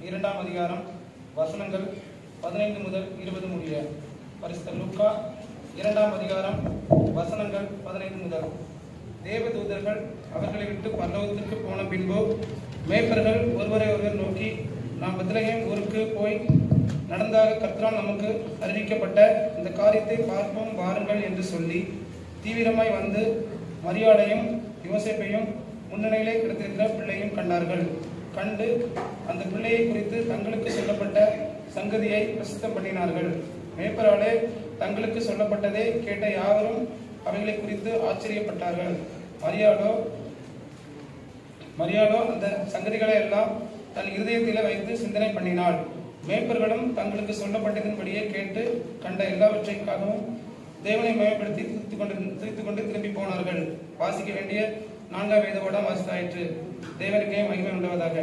இரண்டாம் அதிகாரம் வசனங்கள் 15 முதல் 20 முடிய. பரிசுத்த லூக்கா இரண்டாம் அதிகாரம் வசனங்கள் 15 முதல். தேவதூதர்கள் அவர்களை விட்டு பரலோகத்திற்கு போன பின்பு மேய்ப்பர்கள் ஒருவரை ஒருவர் நோக்கி, நாம் பெத்லகேம் ஊருக்கு போய் நடந்தாக கர்த்தரால் நமக்கு அறிவிக்கப்பட்ட இந்த காரியத்தை பார்ப்போம் வாருங்கள் என்று சொல்லி தீவிரமாய் வந்து மரியாளையும் யோசேப்பையும் முன்னணியிலே கிடத்திருக்கிற பிள்ளையும் கண்டார்கள். கண்டு அந்த பிள்ளையை குறித்து தங்களுக்கு சொல்லப்பட்ட சங்கதியை பிரசித்தம் பண்ணினார்கள். மேய்ப்பராலே தங்களுக்கு சொல்லப்பட்டதை கேட்ட யாவரும் அவைகளை குறித்து ஆச்சரியப்பட்டார்கள். மரியாளோ அந்த சங்கதிகளை எல்லாம் தன் இருதயத்திலே வைத்து சிந்தனை பண்ணினாள். மேய்ப்பர்களும் தங்களுக்கு சொல்லப்பட்டதன்படியே கேட்டு கண்ட எல்லாவற்றைக்காகவும் தேவனை மயப்படுத்தி துதித்துக் கொண்டு திரும்பி போனார்கள். வாசிக்க வேண்டிய 4ஆம் வேத பாடம் வாசித்தாயிற்று. தேவனுக்கே மகிமை உண்டாவதாக.